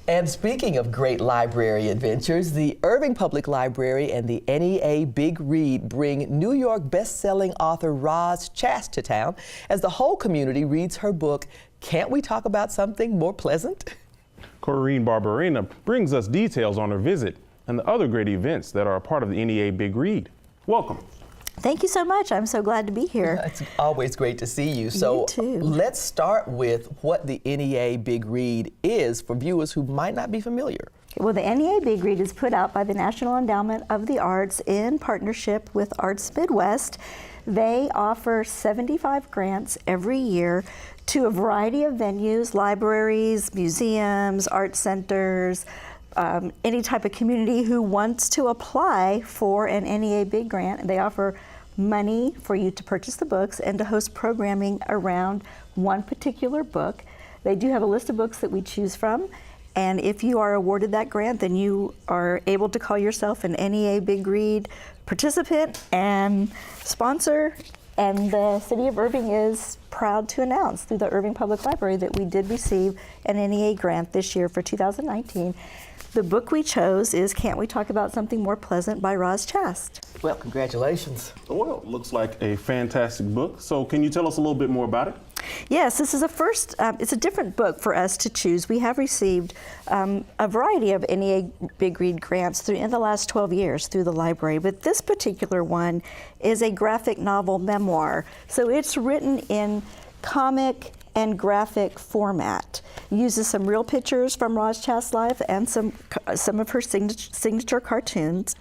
And speaking of great library adventures, the Irving Public Library and the Nea Big Read bring New York best-selling author Roz Chast to town as the whole community reads her book, Can't We Talk About Something More Pleasant? Corine Barberena brings us details on her visit and the other great events that are a part of the Nea Big Read. Welcome. Thank you so much. I'm so glad to be here. It's always great to see you. So you too. Let's start with what the Nea Big Read is for viewers who might not be familiar. Well, the Nea Big Read is put out by the National Endowment of the Arts in partnership with Arts Midwest. They offer 75 grants every year to a variety of venues, libraries, museums, art centers, any type of community who wants to apply for an Nea Big grant. They offer money for you to purchase the books and to host programming around one particular book. They do have a list of books that we choose from, and if you are awarded that grant, then you are able to call yourself an Nea Big Read participant and sponsor. And the City of Irving is proud to announce through the Irving Public Library that we did receive an NEA grant this year for 2019. The book we chose is Can't We Talk About Something More Pleasant by Roz Chast. Well, congratulations. Well, looks like a fantastic book. So can you tell us a little bit more about it? Yes, this is it's a different book for us to choose. We have received a variety of NEA Big Read grants in the last 12 years through the library, but this particular one is a graphic novel memoir. So it's written in comic and graphic format. It uses some real pictures from Roz Chast's life and some of her signature cartoons,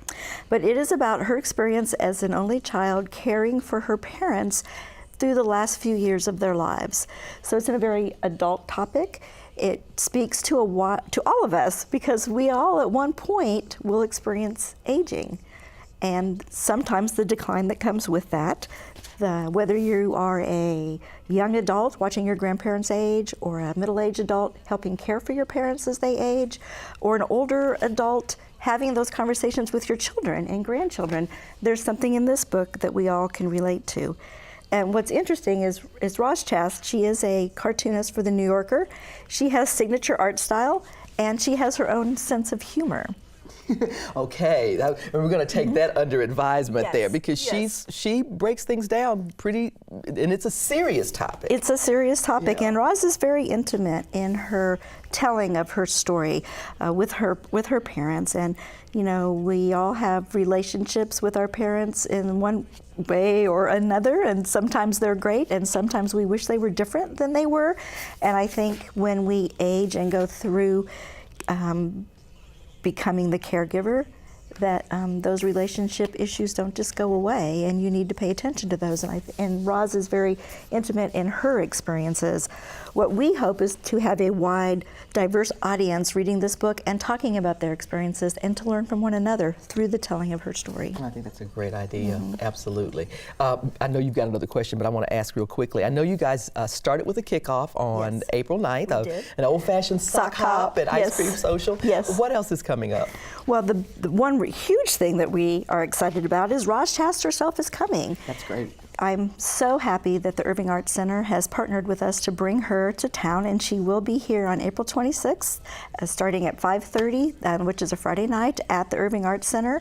but it is about her experience as an only child caring for her parents through the last few years of their lives. So it's in a very adult topic. It speaks to all of us because we all at one point will experience aging, and sometimes the decline that comes with that. Whether you are a young adult watching your grandparents age, or a middle-aged adult helping care for your parents as they age, or an older adult having those conversations with your children and grandchildren, there's something in this book that we all can relate to. And what's interesting is Roz Chast, she is a cartoonist for The New Yorker. She has signature art style, and she has her own sense of humor. Okay, we're going to take that under advisement Yes, there, because yes. she breaks things down pretty, and it's a serious topic. It's a serious topic, Yeah. and Roz is very intimate in her telling of her story with her parents. And you know, we all have relationships with our parents in one way or another, and sometimes they're great, and sometimes we wish they were different than they were. And I think when we age and go through becoming the caregiver, that those relationship issues don't just go away, and you need to pay attention to those. And Roz is very intimate in her experiences. What we hope is to have a wide, diverse audience reading this book and talking about their experiences, and to learn from one another through the telling of her story. I think that's a great idea, Absolutely. I know you've got another question, but I want to ask real quickly. I know you guys started with a kickoff on Yes, April 9th, we did. an old-fashioned sock hop and Yes. ice cream social. Yes. What else is coming up? Well, the one huge thing that we are excited about is Roz Chast herself is coming. That's great. I'm so happy that the Irving Arts Center has partnered with us to bring her to town, and she will be here on April 26th, starting at 5:30, which is a Friday night, at the Irving Arts Center.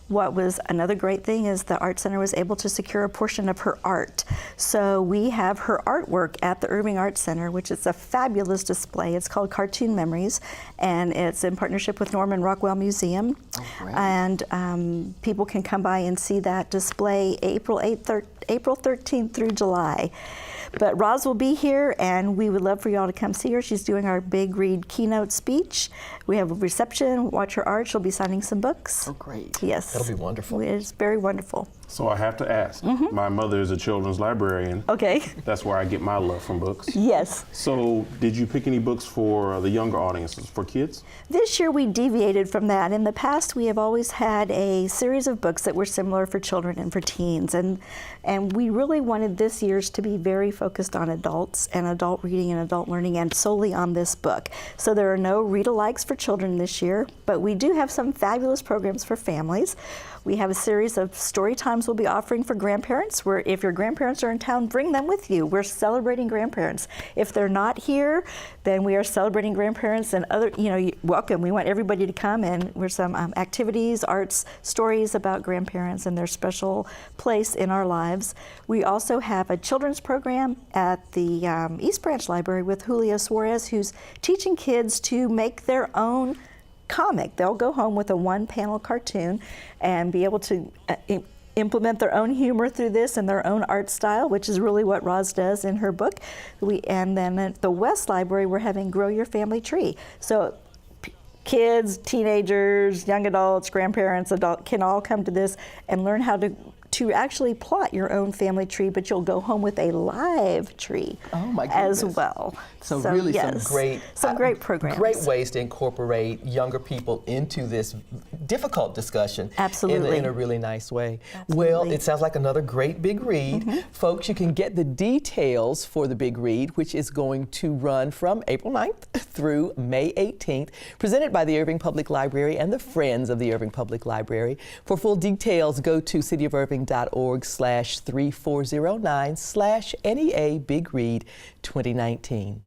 What was another great thing is the Art Center was able to secure a portion of her art. So we have her artwork at the Irving Arts Center, which is a fabulous display. It's called Cartoon Memories, and it's in partnership with Norman Rockwell Museum. Oh, great. And people can come by and see that display April 13th through July. But Roz will be here, and we would love for y'all to come see her. She's doing our Big Read keynote speech. We have a reception, watch her art. She'll be signing some books. Oh, great. Yes. That'll be wonderful. It's very wonderful. So I have to ask, my mother is a children's librarian. Okay. That's where I get my love from books. Yes. So did you pick any books for the younger audiences, for kids? This year we deviated from that. In the past, we have always had a series of books that were similar for children and for teens, and we really wanted this year's to be very focused on adults and adult reading and adult learning, and solely on this book. So there are no read-alikes for children this year, but we do have some fabulous programs for families. We have a series of story times we'll be offering for grandparents, where if your grandparents are in town, bring them with you. We're celebrating grandparents. If they're not here, then we are celebrating grandparents and other, welcome. We want everybody to come, and there's some activities, arts, stories about grandparents and their special place in our lives. We also have a children's program at the East Branch Library with Julio Suarez, who's teaching kids to make their own comic. They'll go home with a one-panel cartoon and be able to implement their own humor through this and their own art style, which is really what Roz does in her book. And then at the West Library, we're having Grow Your Family Tree. So kids, teenagers, young adults, grandparents, adults can all come to this and learn how to actually plot your own family tree, but you'll go home with a live tree as well. So really yes, some great programs. Great ways to incorporate younger people into this difficult discussion. Absolutely. In a really nice way. Absolutely. Well, it sounds like another great big read. Folks, you can get the details for the big read, which is going to run from April 9th through May 18th, presented by the Irving Public Library and the Friends of the Irving Public Library. For full details, go to cityofirving.org/3409/NEA Big Read 2019.